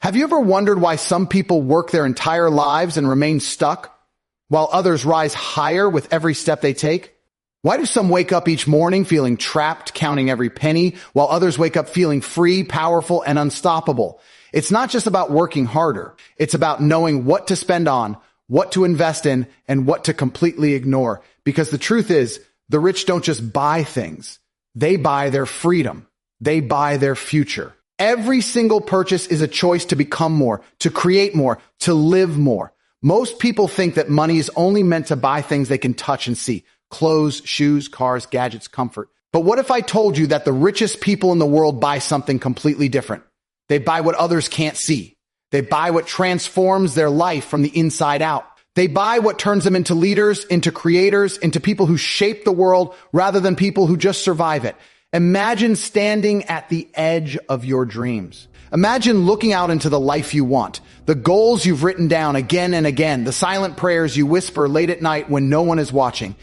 Have you ever wondered why some people work their entire lives and remain stuck, while others rise higher with every step they take? Why do some wake up each morning feeling trapped, counting every penny, while others wake up feeling free, powerful, and unstoppable? It's not just about working harder. It's about knowing what to spend on, what to invest in, and what to completely ignore. Because the truth is, the rich don't just buy things. They buy their freedom. They buy their future. Every single purchase is a choice to become more, to create more, to live more. Most people think that money is only meant to buy things they can touch and see. Clothes, shoes, cars, gadgets, comfort. But what if I told you that the richest people in the world buy something completely different? They buy what others can't see. They buy what transforms their life from the inside out. They buy what turns them into leaders, into creators, into people who shape the world rather than people who just survive it. Imagine standing at the edge of your dreams. Imagine looking out into the life you want, the goals you've written down again and again, the silent prayers you whisper late at night when no one is watching.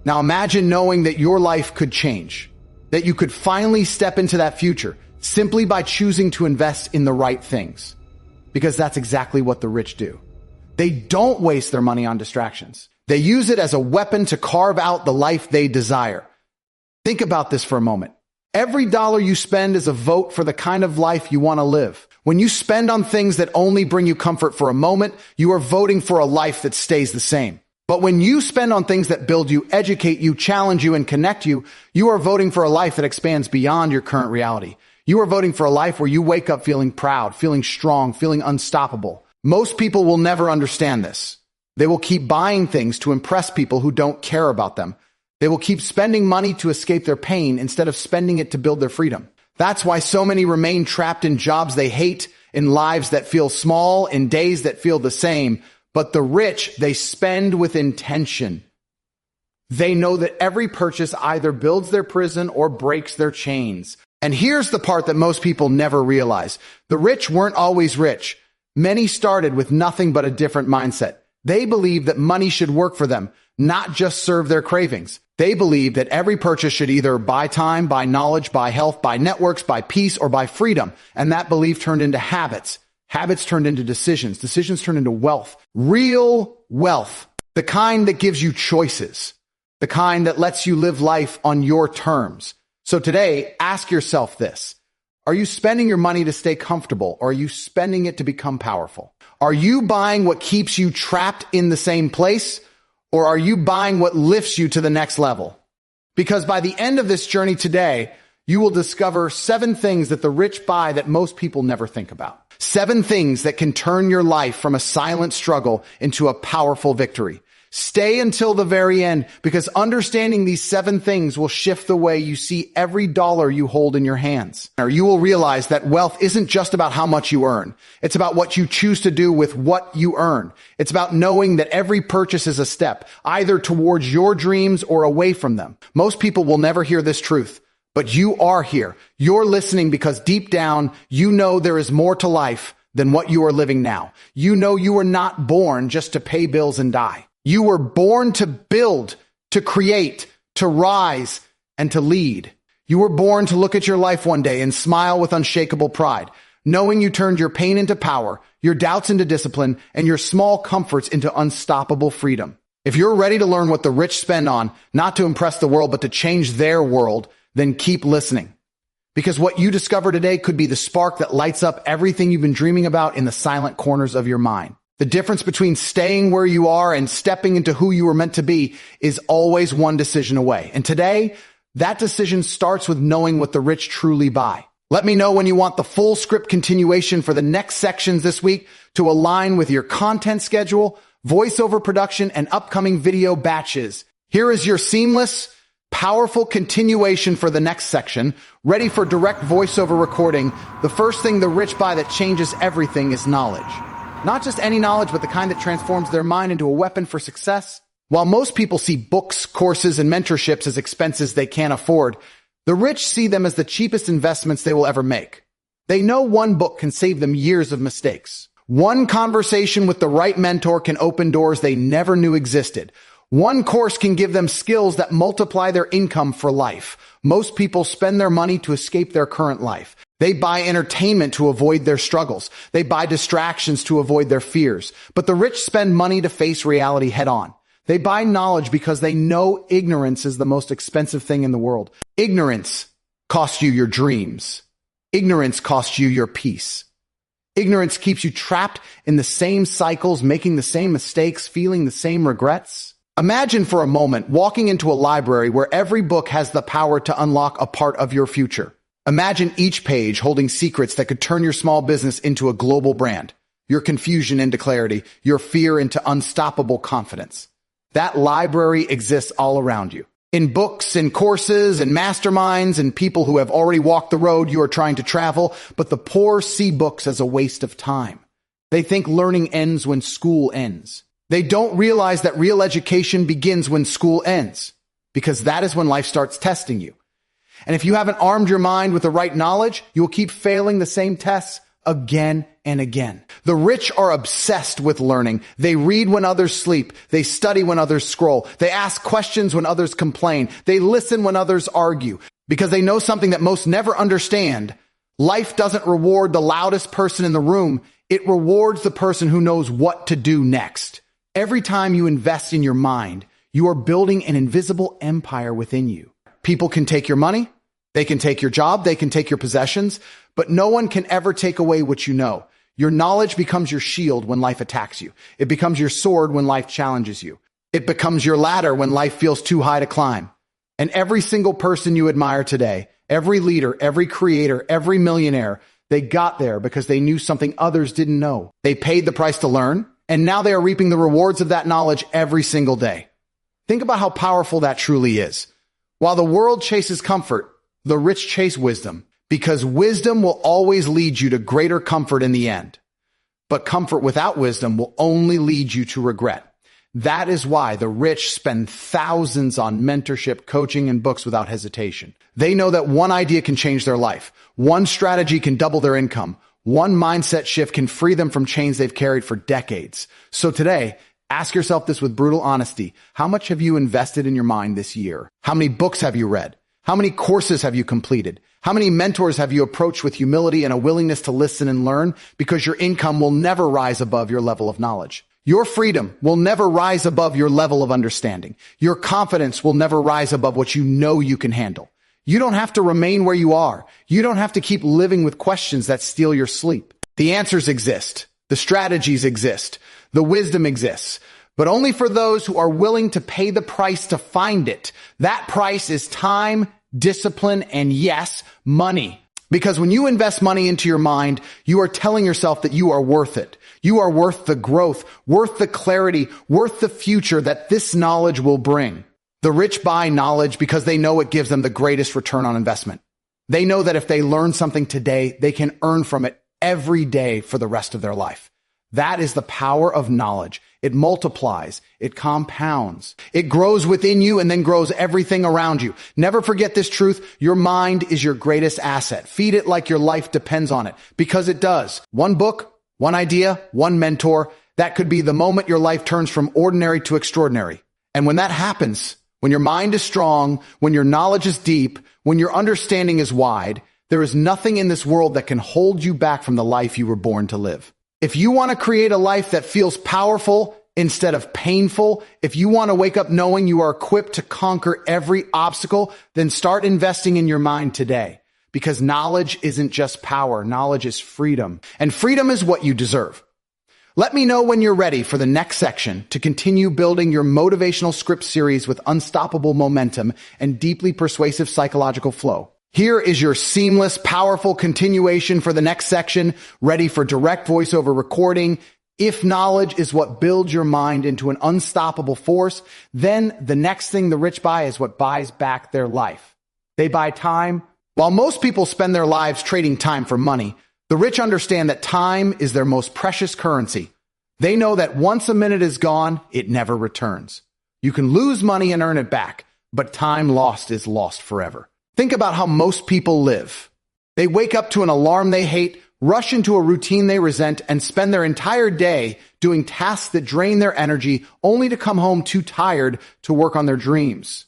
Now imagine knowing that your life could change, that you could finally step into that future simply by choosing to invest in the right things. Because that's exactly what the rich do. They don't waste their money on distractions. They use it as a weapon to carve out the life they desire. Think about this for a moment. Every dollar you spend is a vote for the kind of life you want to live. When you spend on things that only bring you comfort for a moment, you are voting for a life that stays the same. But when you spend on things that build you, educate you, challenge you, and connect you, you are voting for a life that expands beyond your current reality. You are voting for a life where you wake up feeling proud, feeling strong, feeling unstoppable. Most people will never understand this. They will keep buying things to impress people who don't care about them. They will keep spending money to escape their pain instead of spending it to build their freedom. That's why so many remain trapped in jobs they hate, in lives that feel small, in days that feel the same. But the rich, they spend with intention. They know that every purchase either builds their prison or breaks their chains. And here's the part that most people never realize. The rich weren't always rich. Many started with nothing but a different mindset. They believed that money should work for them, not just serve their cravings. They believed that every purchase should either buy time, buy knowledge, buy health, buy networks, buy peace, or buy freedom. And that belief turned into habits. Habits turned into decisions. Decisions turned into wealth. Real wealth. The kind that gives you choices. The kind that lets you live life on your terms. So today, ask yourself this. Are you spending your money to stay comfortable, or are you spending it to become powerful? Are you buying what keeps you trapped in the same place, or are you buying what lifts you to the next level? Because by the end of this journey today, you will discover 7 things that the rich buy that most people never think about. 7 things that can turn your life from a silent struggle into a powerful victory. Stay until the very end, because understanding these 7 things will shift the way you see every dollar you hold in your hands. Or you will realize that wealth isn't just about how much you earn. It's about what you choose to do with what you earn. It's about knowing that every purchase is a step, either towards your dreams or away from them. Most people will never hear this truth, but you are here. You're listening because deep down, you know there is more to life than what you are living now. You know you were not born just to pay bills and die. You were born to build, to create, to rise, and to lead. You were born to look at your life one day and smile with unshakable pride, knowing you turned your pain into power, your doubts into discipline, and your small comforts into unstoppable freedom. If you're ready to learn what the rich spend on, not to impress the world, but to change their world, then keep listening. Because what you discover today could be the spark that lights up everything you've been dreaming about in the silent corners of your mind. The difference between staying where you are and stepping into who you were meant to be is always one decision away. And today, that decision starts with knowing what the rich truly buy. Let me know when you want the full script continuation for the next sections this week to align with your content schedule, voiceover production, and upcoming video batches. Here is your seamless, powerful continuation for the next section, ready for direct voiceover recording. The first thing the rich buy that changes everything is knowledge. Not just any knowledge, but the kind that transforms their mind into a weapon for success. While most people see books, courses, and mentorships as expenses they can't afford, the rich see them as the cheapest investments they will ever make. They know one book can save them years of mistakes. One conversation with the right mentor can open doors they never knew existed. One course can give them skills that multiply their income for life. Most people spend their money to escape their current life. They buy entertainment to avoid their struggles. They buy distractions to avoid their fears. But the rich spend money to face reality head on. They buy knowledge because they know ignorance is the most expensive thing in the world. Ignorance costs you your dreams. Ignorance costs you your peace. Ignorance keeps you trapped in the same cycles, making the same mistakes, feeling the same regrets. Imagine for a moment walking into a library where every book has the power to unlock a part of your future. Imagine each page holding secrets that could turn your small business into a global brand, your confusion into clarity, your fear into unstoppable confidence. That library exists all around you. In books, in courses, in masterminds, and people who have already walked the road you are trying to travel, but the poor see books as a waste of time. They think learning ends when school ends. They don't realize that real education begins when school ends, because that is when life starts testing you. And if you haven't armed your mind with the right knowledge, you will keep failing the same tests again and again. The rich are obsessed with learning. They read when others sleep. They study when others scroll. They ask questions when others complain. They listen when others argue. Because they know something that most never understand. Life doesn't reward the loudest person in the room. It rewards the person who knows what to do next. Every time you invest in your mind, you are building an invisible empire within you. People can take your money. They can take your job. They can take your possessions. But no one can ever take away what you know. Your knowledge becomes your shield when life attacks you. It becomes your sword when life challenges you. It becomes your ladder when life feels too high to climb. And every single person you admire today, every leader, every creator, every millionaire, they got there because they knew something others didn't know. They paid the price to learn, and now they are reaping the rewards of that knowledge every single day. Think about how powerful that truly is. While the world chases comfort, the rich chase wisdom. Because wisdom will always lead you to greater comfort in the end. But comfort without wisdom will only lead you to regret. That is why the rich spend thousands on mentorship, coaching, and books without hesitation. They know that one idea can change their life. One strategy can double their income. One mindset shift can free them from chains they've carried for decades. So today, ask yourself this with brutal honesty. How much have you invested in your mind this year? How many books have you read? How many courses have you completed? How many mentors have you approached with humility and a willingness to listen and learn? Because your income will never rise above your level of knowledge. Your freedom will never rise above your level of understanding. Your confidence will never rise above what you know you can handle. You don't have to remain where you are. You don't have to keep living with questions that steal your sleep. The answers exist. The strategies exist. The wisdom exists. But only for those who are willing to pay the price to find it. That price is time, discipline, and yes, money. Because when you invest money into your mind, you are telling yourself that you are worth it. You are worth the growth, worth the clarity, worth the future that this knowledge will bring. The rich buy knowledge because they know it gives them the greatest return on investment. They know that if they learn something today, they can earn from it every day for the rest of their life. That is the power of knowledge. It multiplies. It compounds. It grows within you and then grows everything around you. Never forget this truth. Your mind is your greatest asset. Feed it like your life depends on it, because it does. One book, one idea, one mentor. That could be the moment your life turns from ordinary to extraordinary. And when that happens, when your mind is strong, when your knowledge is deep, when your understanding is wide, there is nothing in this world that can hold you back from the life you were born to live. If you want to create a life that feels powerful instead of painful, if you want to wake up knowing you are equipped to conquer every obstacle, then start investing in your mind today. Because knowledge isn't just power. Knowledge is freedom. And freedom is what you deserve. Let me know when you're ready for the next section to continue building your motivational script series with unstoppable momentum and deeply persuasive psychological flow. Here is your seamless, powerful continuation for the next section, ready for direct voiceover recording. If knowledge is what builds your mind into an unstoppable force, then the next thing the rich buy is what buys back their life. They buy time. While most people spend their lives trading time for money, the rich understand that time is their most precious currency. They know that once a minute is gone, it never returns. You can lose money and earn it back, but time lost is lost forever. Think about how most people live. They wake up to an alarm they hate, rush into a routine they resent, and spend their entire day doing tasks that drain their energy, only to come home too tired to work on their dreams.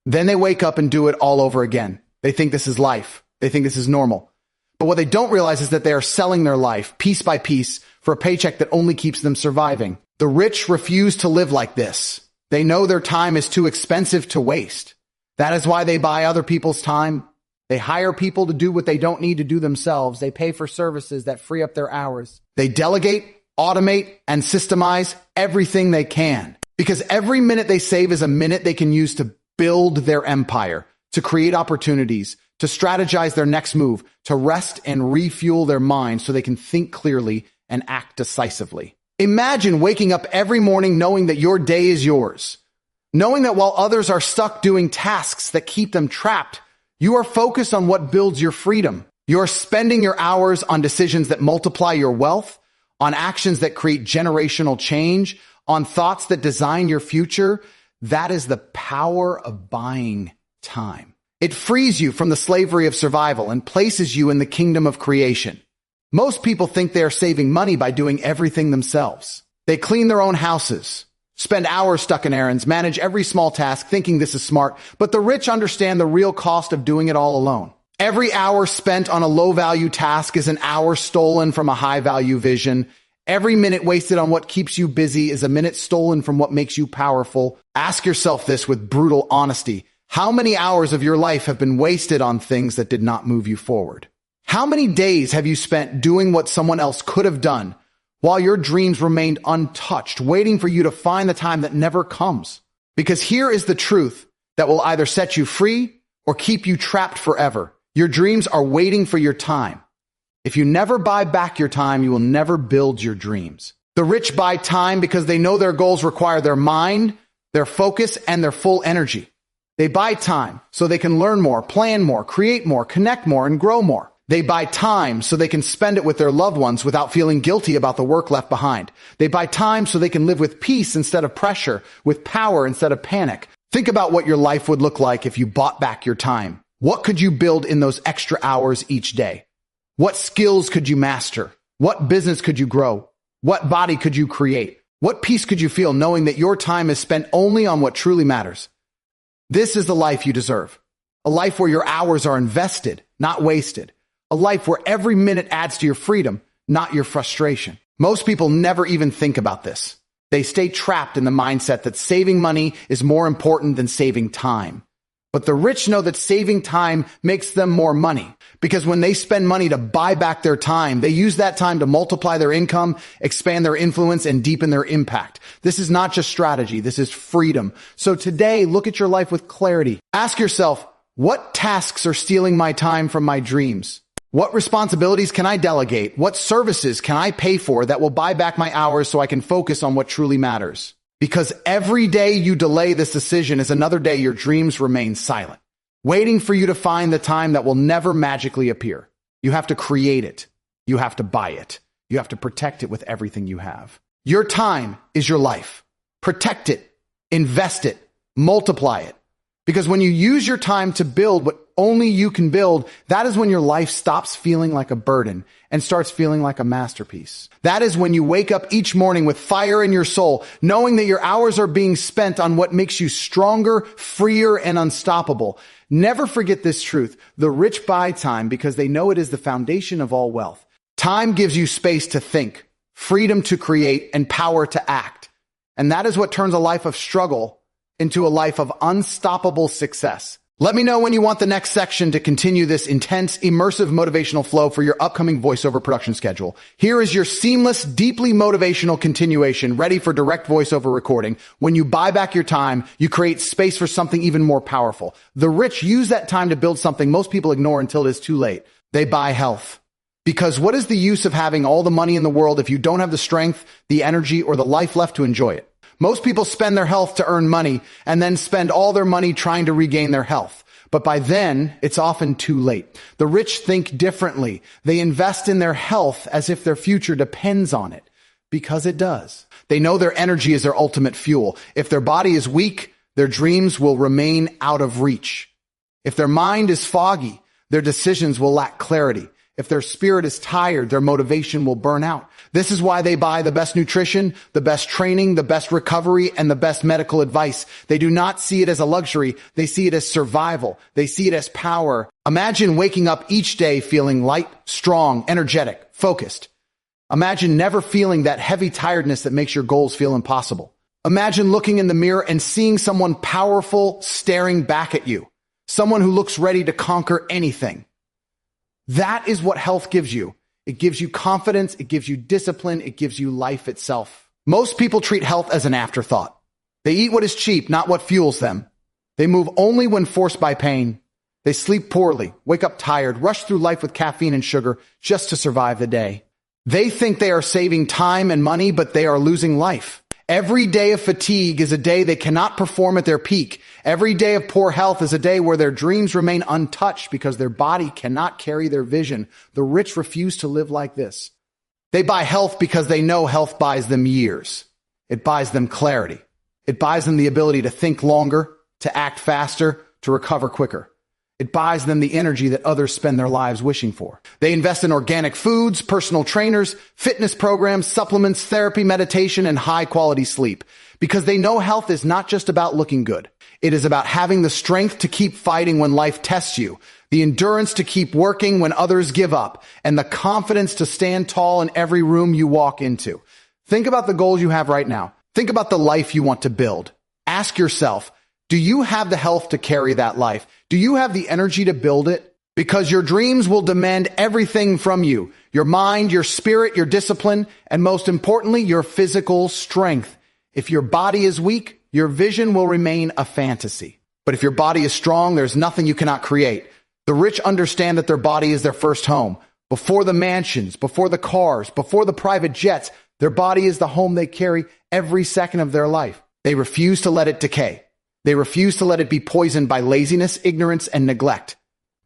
Then they wake up and do it all over again. They think this is life. They think this is normal. But what they don't realize is that they are selling their life piece by piece for a paycheck that only keeps them surviving. The rich refuse to live like this. They know their time is too expensive to waste. That is why they buy other people's time. They hire people to do what they don't need to do themselves. They pay for services that free up their hours. They delegate, automate, and systemize everything they can. Because every minute they save is a minute they can use to build their empire, to create opportunities, to strategize their next move, to rest and refuel their mind so they can think clearly and act decisively. Imagine waking up every morning knowing that your day is yours, knowing that while others are stuck doing tasks that keep them trapped, you are focused on what builds your freedom. You are spending your hours on decisions that multiply your wealth, on actions that create generational change, on thoughts that design your future. That is the power of buying time. It frees you from the slavery of survival and places you in the kingdom of creation. Most people think they are saving money by doing everything themselves. They clean their own houses, spend hours stuck in errands, manage every small task thinking this is smart, but the rich understand the real cost of doing it all alone. Every hour spent on a low-value task is an hour stolen from a high-value vision. Every minute wasted on what keeps you busy is a minute stolen from what makes you powerful. Ask yourself this with brutal honesty. How many hours of your life have been wasted on things that did not move you forward? How many days have you spent doing what someone else could have done while your dreams remained untouched, waiting for you to find the time that never comes? Because here is the truth that will either set you free or keep you trapped forever. Your dreams are waiting for your time. If you never buy back your time, you will never build your dreams. The rich buy time because they know their goals require their mind, their focus, and their full energy. They buy time so they can learn more, plan more, create more, connect more, and grow more. They buy time so they can spend it with their loved ones without feeling guilty about the work left behind. They buy time so they can live with peace instead of pressure, with power instead of panic. Think about what your life would look like if you bought back your time. What could you build in those extra hours each day? What skills could you master? What business could you grow? What body could you create? What peace could you feel knowing that your time is spent only on what truly matters? This is the life you deserve. A life where your hours are invested, not wasted. A life where every minute adds to your freedom, not your frustration. Most people never even think about this. They stay trapped in the mindset that saving money is more important than saving time. But the rich know that saving time makes them more money, because when they spend money to buy back their time, they use that time to multiply their income, expand their influence, and deepen their impact. This is not just strategy. This is freedom. So today, look at your life with clarity. Ask yourself, what tasks are stealing my time from my dreams? What responsibilities can I delegate? What services can I pay for that will buy back my hours so I can focus on what truly matters? Because every day you delay this decision is another day your dreams remain silent, waiting for you to find the time that will never magically appear. You have to create it. You have to buy it. You have to protect it with everything you have. Your time is your life. Protect it, invest it, multiply it. Because when you use your time to build what only you can build, that is when your life stops feeling like a burden and starts feeling like a masterpiece. That is when you wake up each morning with fire in your soul, knowing that your hours are being spent on what makes you stronger, freer, and unstoppable. Never forget this truth. The rich buy time because they know it is the foundation of all wealth. Time gives you space to think, freedom to create, and power to act. And that is what turns a life of struggle into a life of unstoppable success. Let me know when you want the next section to continue this intense, immersive motivational flow for your upcoming voiceover production schedule. Here is your seamless, deeply motivational continuation ready for direct voiceover recording. When you buy back your time, you create space for something even more powerful. The rich use that time to build something most people ignore until it is too late. They buy health. Because what is the use of having all the money in the world if you don't have the strength, the energy, or the life left to enjoy it? Most people spend their health to earn money and then spend all their money trying to regain their health. But by then, it's often too late. The rich think differently. They invest in their health as if their future depends on it, because it does. They know their energy is their ultimate fuel. If their body is weak, their dreams will remain out of reach. If their mind is foggy, their decisions will lack clarity. If their spirit is tired, their motivation will burn out. This is why they buy the best nutrition, the best training, the best recovery, and the best medical advice. They do not see it as a luxury. They see it as survival. They see it as power. Imagine waking up each day feeling light, strong, energetic, focused. Imagine never feeling that heavy tiredness that makes your goals feel impossible. Imagine looking in the mirror and seeing someone powerful staring back at you. Someone who looks ready to conquer anything. That is what health gives you. It gives you confidence, it gives you discipline, it gives you life itself. Most people treat health as an afterthought. They eat what is cheap, not what fuels them. They move only when forced by pain. They sleep poorly, wake up tired, rush through life with caffeine and sugar just to survive the day. They think they are saving time and money, but they are losing life. Every day of fatigue is a day they cannot perform at their peak. Every day of poor health is a day where their dreams remain untouched because their body cannot carry their vision. The rich refuse to live like this. They buy health because they know health buys them years. It buys them clarity. It buys them the ability to think longer, to act faster, to recover quicker. It buys them the energy that others spend their lives wishing for. They invest in organic foods, personal trainers, fitness programs, supplements, therapy, meditation, and high-quality sleep. Because they know health is not just about looking good. It is about having the strength to keep fighting when life tests you, the endurance to keep working when others give up, and the confidence to stand tall in every room you walk into. Think about the goals you have right now. Think about the life you want to build. Ask yourself, do you have the health to carry that life? Do you have the energy to build it? Because your dreams will demand everything from you. Your mind, your spirit, your discipline, and most importantly, your physical strength. If your body is weak, your vision will remain a fantasy. But if your body is strong, there's nothing you cannot create. The rich understand that their body is their first home. Before the mansions, before the cars, before the private jets, their body is the home they carry every second of their life. They refuse to let it decay. They refuse to let it be poisoned by laziness, ignorance, and neglect.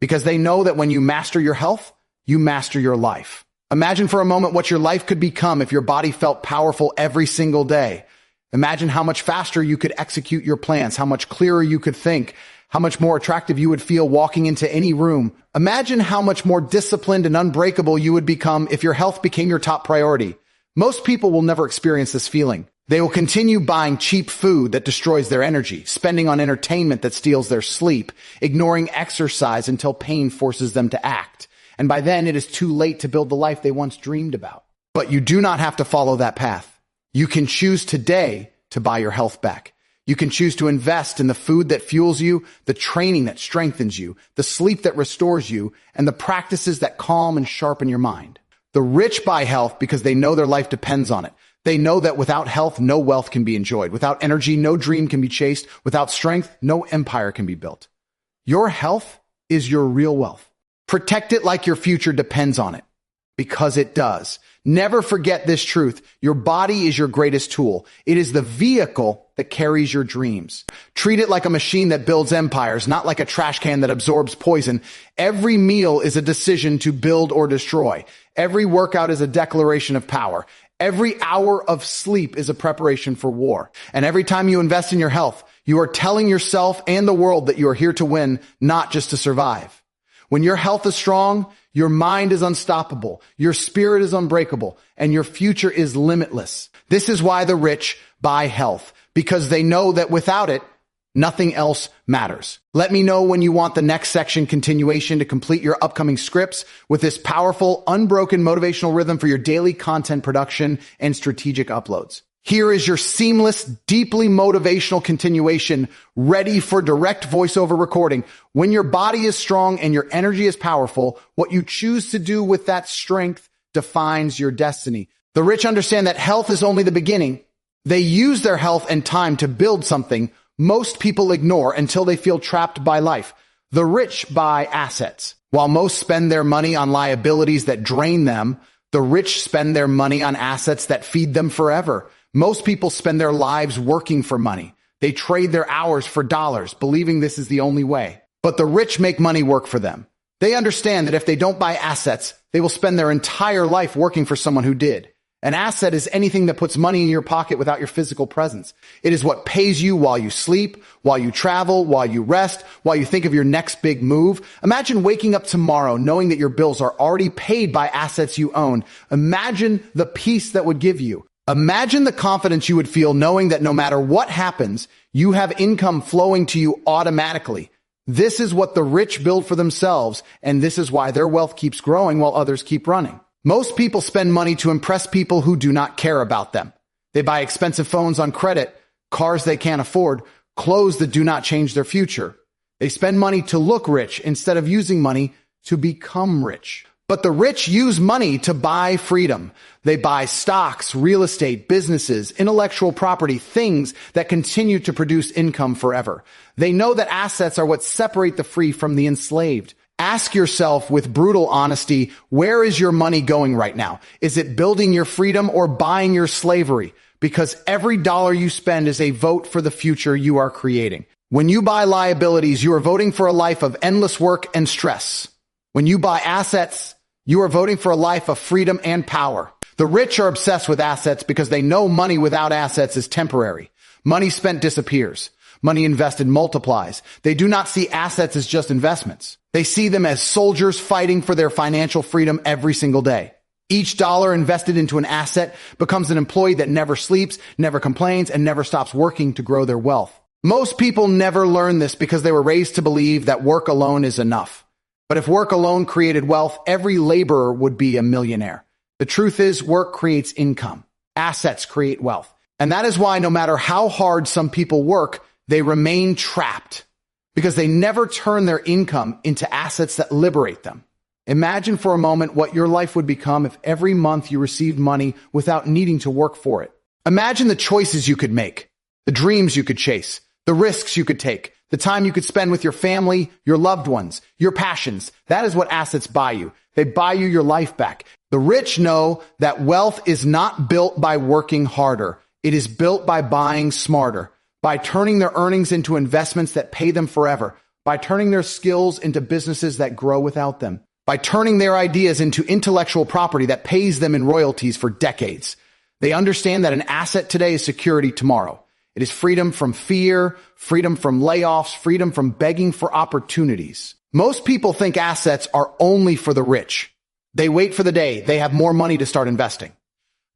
Because they know that when you master your health, you master your life. Imagine for a moment what your life could become if your body felt powerful every single day. Imagine how much faster you could execute your plans, how much clearer you could think, how much more attractive you would feel walking into any room. Imagine how much more disciplined and unbreakable you would become if your health became your top priority. Most people will never experience this feeling. They will continue buying cheap food that destroys their energy, spending on entertainment that steals their sleep, ignoring exercise until pain forces them to act. And by then, it is too late to build the life they once dreamed about. But you do not have to follow that path. You can choose today to buy your health back. You can choose to invest in the food that fuels you, the training that strengthens you, the sleep that restores you, and the practices that calm and sharpen your mind. The rich buy health because they know their life depends on it. They know that without health, no wealth can be enjoyed. Without energy, no dream can be chased. Without strength, no empire can be built. Your health is your real wealth. Protect it like your future depends on it, because it does. Never forget this truth. Your body is your greatest tool. It is the vehicle that carries your dreams. Treat it like a machine that builds empires, not like a trash can that absorbs poison. Every meal is a decision to build or destroy. Every workout is a declaration of power. Every hour of sleep is a preparation for war. And every time you invest in your health, you are telling yourself and the world that you are here to win, not just to survive. When your health is strong, your mind is unstoppable, your spirit is unbreakable, and your future is limitless. This is why the rich buy health, because they know that without it, nothing else matters. Let me know when you want the next section continuation to complete your upcoming scripts with this powerful, unbroken motivational rhythm for your daily content production and strategic uploads. Here is your seamless, deeply motivational continuation ready for direct voiceover recording. When your body is strong and your energy is powerful, what you choose to do with that strength defines your destiny. The rich understand that health is only the beginning. They use their health and time to build something most people ignore until they feel trapped by life. The rich buy assets. While most spend their money on liabilities that drain them, the rich spend their money on assets that feed them forever. Most people spend their lives working for money. They trade their hours for dollars, believing this is the only way. But the rich make money work for them. They understand that if they don't buy assets, they will spend their entire life working for someone who did. An asset is anything that puts money in your pocket without your physical presence. It is what pays you while you sleep, while you travel, while you rest, while you think of your next big move. Imagine waking up tomorrow knowing that your bills are already paid by assets you own. Imagine the peace that would give you. Imagine the confidence you would feel knowing that no matter what happens, you have income flowing to you automatically. This is what the rich build for themselves, and this is why their wealth keeps growing while others keep running. Most people spend money to impress people who do not care about them. They buy expensive phones on credit, cars they can't afford, clothes that do not change their future. They spend money to look rich instead of using money to become rich. But the rich use money to buy freedom. They buy stocks, real estate, businesses, intellectual property, things that continue to produce income forever. They know that assets are what separate the free from the enslaved. Ask yourself with brutal honesty, where is your money going right now? Is it building your freedom or buying your slavery? Because every dollar you spend is a vote for the future you are creating. When you buy liabilities, you are voting for a life of endless work and stress. When you buy assets, you are voting for a life of freedom and power. The rich are obsessed with assets because they know money without assets is temporary. Money spent disappears. Money invested multiplies. They do not see assets as just investments. They see them as soldiers fighting for their financial freedom every single day. Each dollar invested into an asset becomes an employee that never sleeps, never complains, and never stops working to grow their wealth. Most people never learn this because they were raised to believe that work alone is enough. But if work alone created wealth, every laborer would be a millionaire. The truth is, work creates income. Assets create wealth. And that is why no matter how hard some people work, they remain trapped because they never turn their income into assets that liberate them. Imagine for a moment what your life would become if every month you received money without needing to work for it. Imagine the choices you could make, the dreams you could chase, the risks you could take, the time you could spend with your family, your loved ones, your passions. That is what assets buy you. They buy you your life back. The rich know that wealth is not built by working harder. It is built by buying smarter, by turning their earnings into investments that pay them forever, by turning their skills into businesses that grow without them, by turning their ideas into intellectual property that pays them in royalties for decades. They understand that an asset today is security tomorrow. It is freedom from fear, freedom from layoffs, freedom from begging for opportunities. Most people think assets are only for the rich. They wait for the day they have more money to start investing.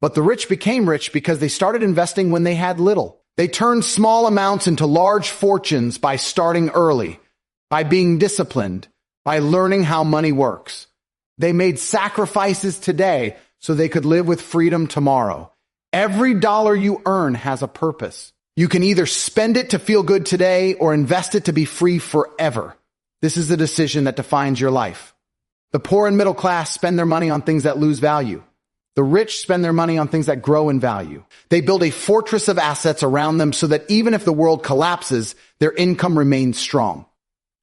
But the rich became rich because they started investing when they had little. They turned small amounts into large fortunes by starting early, by being disciplined, by learning how money works. They made sacrifices today so they could live with freedom tomorrow. Every dollar you earn has a purpose. You can either spend it to feel good today or invest it to be free forever. This is the decision that defines your life. The poor and middle class spend their money on things that lose value. The rich spend their money on things that grow in value. They build a fortress of assets around them so that even if the world collapses, their income remains strong.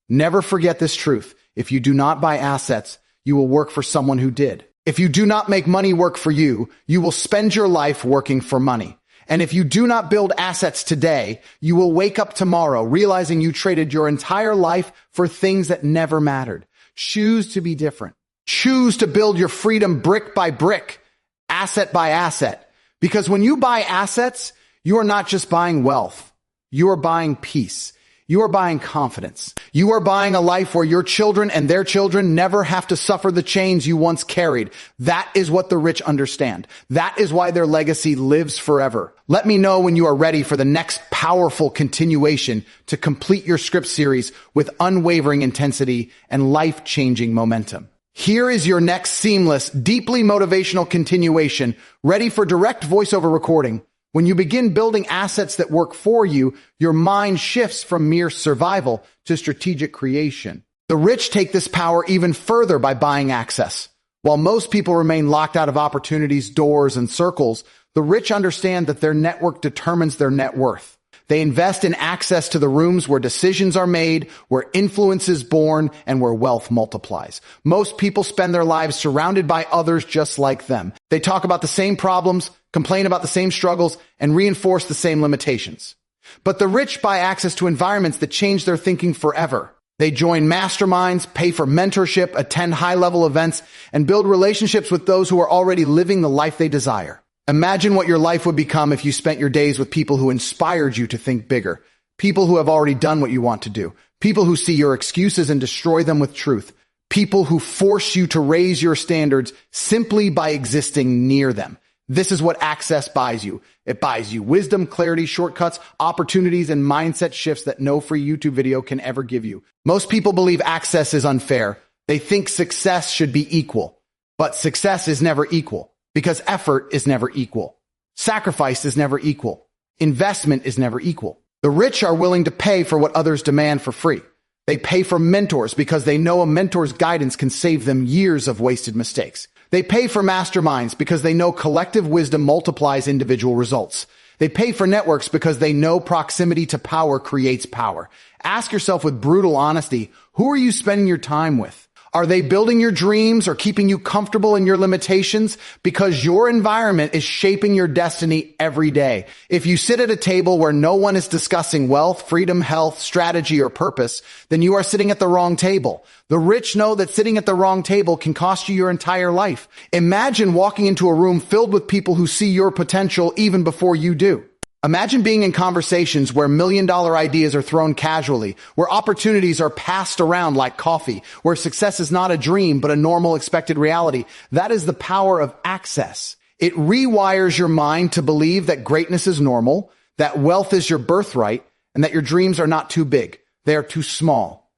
Never forget this truth. If you do not buy assets, you will work for someone who did. If you do not make money work for you, you will spend your life working for money. And if you do not build assets today, you will wake up tomorrow realizing you traded your entire life for things that never mattered. Choose to be different. Choose to build your freedom brick by brick, asset by asset. Because when you buy assets, you are not just buying wealth. You are buying peace. You are buying confidence. You are buying a life where your children and their children never have to suffer the chains you once carried. That is what the rich understand. That is why their legacy lives forever. Let me know when you are ready for the next powerful continuation to complete your script series with unwavering intensity and life-changing momentum. Here is your next seamless, deeply motivational continuation, ready for direct voiceover recording. When you begin building assets that work for you, your mind shifts from mere survival to strategic creation. The rich take this power even further by buying access. While most people remain locked out of opportunities, doors, and circles, the rich understand that their network determines their net worth. They invest in access to the rooms where decisions are made, where influence is born, and where wealth multiplies. Most people spend their lives surrounded by others just like them. They talk about the same problems, complain about the same struggles, and reinforce the same limitations. But the rich buy access to environments that change their thinking forever. They join masterminds, pay for mentorship, attend high-level events, and build relationships with those who are already living the life they desire. Imagine what your life would become if you spent your days with people who inspired you to think bigger, people who have already done what you want to do, people who see your excuses and destroy them with truth, people who force you to raise your standards simply by existing near them. This is what access buys you. It buys you wisdom, clarity, shortcuts, opportunities, and mindset shifts that no free YouTube video can ever give you. Most people believe access is unfair. They think success should be equal, but success is never equal because effort is never equal. Sacrifice is never equal. Investment is never equal. The rich are willing to pay for what others demand for free. They pay for mentors because they know a mentor's guidance can save them years of wasted mistakes. They pay for masterminds because they know collective wisdom multiplies individual results. They pay for networks because they know proximity to power creates power. Ask yourself with brutal honesty, who are you spending your time with? Are they building your dreams or keeping you comfortable in your limitations? Because your environment is shaping your destiny every day. If you sit at a table where no one is discussing wealth, freedom, health, strategy, or purpose, then you are sitting at the wrong table. The rich know that sitting at the wrong table can cost you your entire life. Imagine walking into a room filled with people who see your potential even before you do. Imagine being in conversations where million-dollar ideas are thrown casually, where opportunities are passed around like coffee, where success is not a dream but a normal expected reality. That is the power of access. It rewires your mind to believe that greatness is normal, that wealth is your birthright, and that your dreams are not too big. They are too small.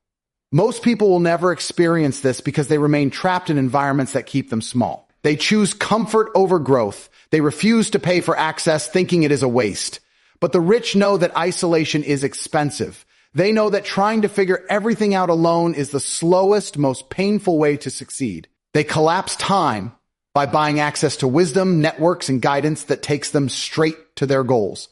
Most people will never experience this because they remain trapped in environments that keep them small. They choose comfort over growth. They refuse to pay for access, thinking it is a waste. But the rich know that isolation is expensive. They know that trying to figure everything out alone is the slowest, most painful way to succeed. They collapse time by buying access to wisdom, networks, and guidance that takes them straight to their goals.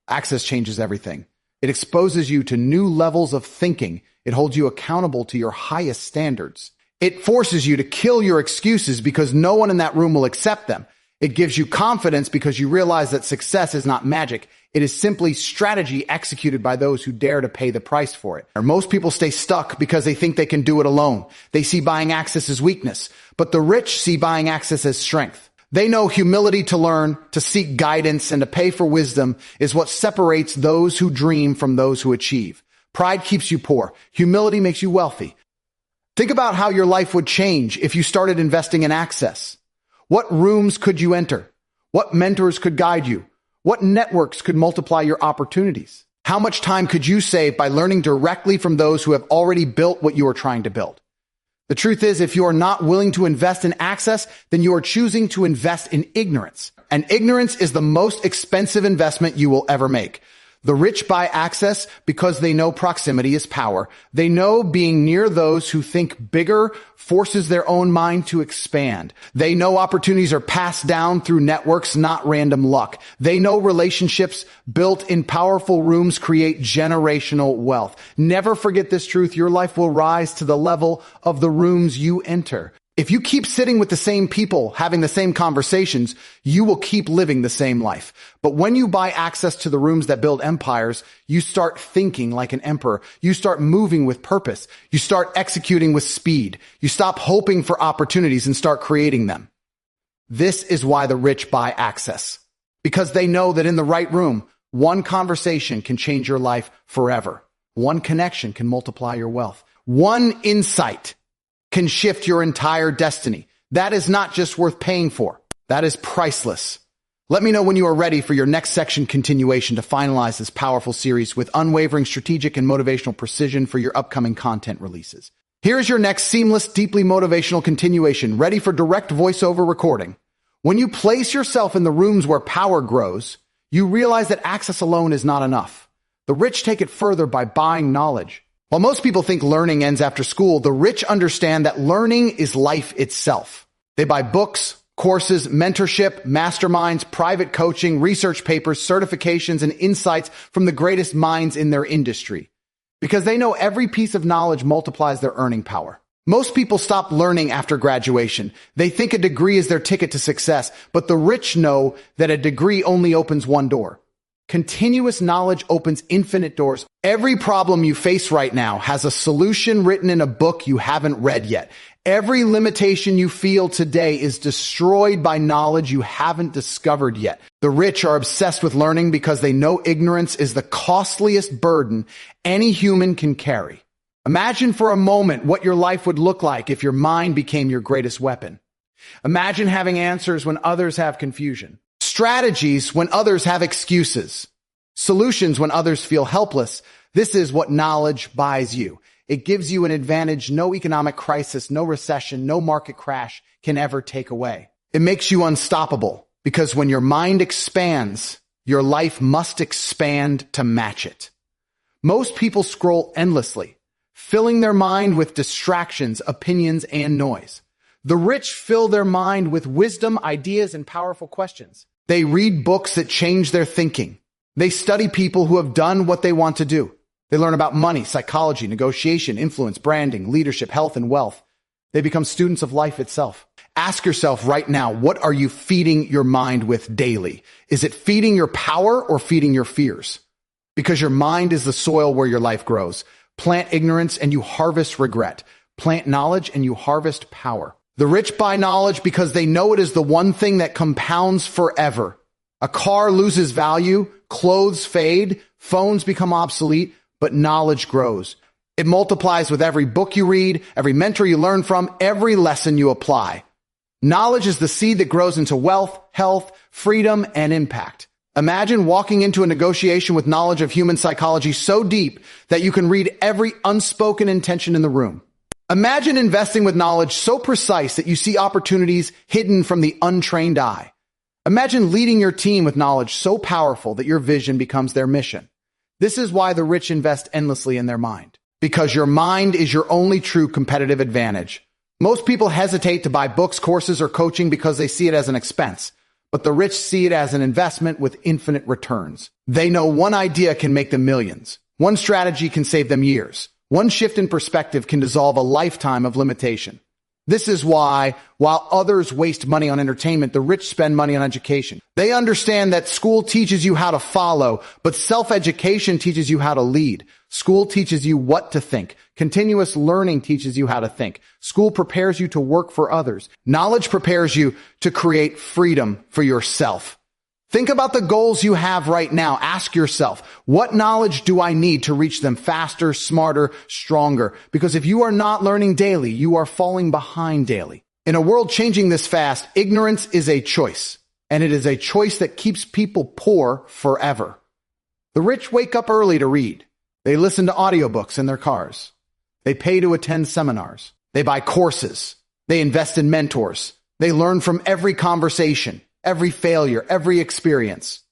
Access changes everything. It exposes you to new levels of thinking. It holds you accountable to your highest standards. It forces you to kill your excuses because no one in that room will accept them. It gives you confidence because you realize that success is not magic. It is simply strategy executed by those who dare to pay the price for it. Most people stay stuck because they think they can do it alone. They see buying access as weakness, but the rich see buying access as strength. They know humility to learn, to seek guidance, and to pay for wisdom is what separates those who dream from those who achieve. Pride keeps you poor. Humility makes you wealthy. Think about how your life would change if you started investing in access. What rooms could you enter? What mentors could guide you? What networks could multiply your opportunities? How much time could you save by learning directly from those who have already built what you are trying to build? The truth is, if you are not willing to invest in access, then you are choosing to invest in ignorance. And ignorance is the most expensive investment you will ever make. The rich buy access because they know proximity is power. They know being near those who think bigger forces their own mind to expand. They know opportunities are passed down through networks, not random luck. They know relationships built in powerful rooms create generational wealth. Never forget this truth. Your life will rise to the level of the rooms you enter. If you keep sitting with the same people, having the same conversations, you will keep living the same life. But when you buy access to the rooms that build empires, you start thinking like an emperor. You start moving with purpose. You start executing with speed. You stop hoping for opportunities and start creating them. This is why the rich buy access. Because they know that in the right room, one conversation can change your life forever. One connection can multiply your wealth. One insight can shift your entire destiny. That is not just worth paying for. That is priceless. Let me know when you are ready for your next section continuation to finalize this powerful series with unwavering strategic and motivational precision for your upcoming content releases. Here is your next seamless, deeply motivational continuation, ready for direct voiceover recording. When you place yourself in the rooms where power grows, you realize that access alone is not enough. The rich take it further by buying knowledge. While most people think learning ends after school, the rich understand that learning is life itself. They buy books, courses, mentorship, masterminds, private coaching, research papers, certifications, and insights from the greatest minds in their industry. Because they know every piece of knowledge multiplies their earning power. Most people stop learning after graduation. They think a degree is their ticket to success, but the rich know that a degree only opens one door. Continuous knowledge opens infinite doors. Every problem you face right now has a solution written in a book you haven't read yet. Every limitation you feel today is destroyed by knowledge you haven't discovered yet. The rich are obsessed with learning because they know ignorance is the costliest burden any human can carry. Imagine for a moment what your life would look like if your mind became your greatest weapon. Imagine having answers when others have confusion. Strategies when others have excuses. Solutions when others feel helpless. This is what knowledge buys you. It gives you an advantage no economic crisis, no recession, no market crash can ever take away. It makes you unstoppable because when your mind expands, your life must expand to match it. Most people scroll endlessly, filling their mind with distractions, opinions, and noise. The rich fill their mind with wisdom, ideas, and powerful questions. They read books that change their thinking. They study people who have done what they want to do. They learn about money, psychology, negotiation, influence, branding, leadership, health, and wealth. They become students of life itself. Ask yourself right now, what are you feeding your mind with daily? Is it feeding your power or feeding your fears? Because your mind is the soil where your life grows. Plant ignorance and you harvest regret. Plant knowledge and you harvest power. The rich buy knowledge because they know it is the one thing that compounds forever. A car loses value, clothes fade, phones become obsolete, but knowledge grows. It multiplies with every book you read, every mentor you learn from, every lesson you apply. Knowledge is the seed that grows into wealth, health, freedom, and impact. Imagine walking into a negotiation with knowledge of human psychology so deep that you can read every unspoken intention in the room. Imagine investing with knowledge so precise that you see opportunities hidden from the untrained eye. Imagine leading your team with knowledge so powerful that your vision becomes their mission. This is why the rich invest endlessly in their mind. Because your mind is your only true competitive advantage. Most people hesitate to buy books, courses, or coaching because they see it as an expense. But the rich see it as an investment with infinite returns. They know one idea can make them millions. One strategy can save them years. One shift in perspective can dissolve a lifetime of limitation. This is why, while others waste money on entertainment, the rich spend money on education. They understand that school teaches you how to follow, but self-education teaches you how to lead. School teaches you what to think. Continuous learning teaches you how to think. School prepares you to work for others. Knowledge prepares you to create freedom for yourself. Think about the goals you have right now. Ask yourself, what knowledge do I need to reach them faster, smarter, stronger? Because if you are not learning daily, you are falling behind daily. In a world changing this fast, ignorance is a choice, and it is a choice that keeps people poor forever. The rich wake up early to read. They listen to audiobooks in their cars. They pay to attend seminars. They buy courses. They invest in mentors. They learn from every conversation, every failure, every experience.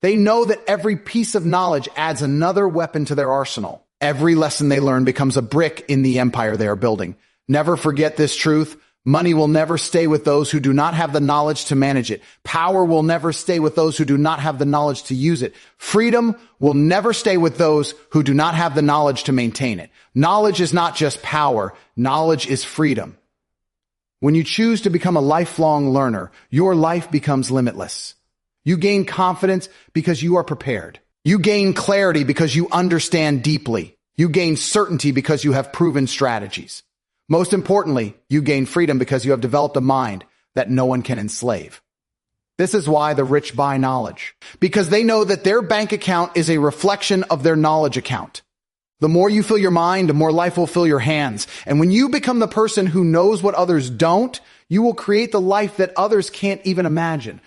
They know that every piece of knowledge adds another weapon to their arsenal. Every lesson they learn becomes a brick in the empire they are building. Never forget this truth. Money will never stay with those who do not have the knowledge to manage it. Power will never stay with those who do not have the knowledge to use it. Freedom will never stay with those who do not have the knowledge to maintain it. Knowledge is not just power. Knowledge is freedom. When you choose to become a lifelong learner, your life becomes limitless. You gain confidence because you are prepared. You gain clarity because you understand deeply. You gain certainty because you have proven strategies. Most importantly, you gain freedom because you have developed a mind that no one can enslave. This is why the rich buy knowledge, because they know that their bank account is a reflection of their knowledge account. The more you fill your mind, the more life will fill your hands. And when you become the person who knows what others don't, you will create the life that others can't even imagine.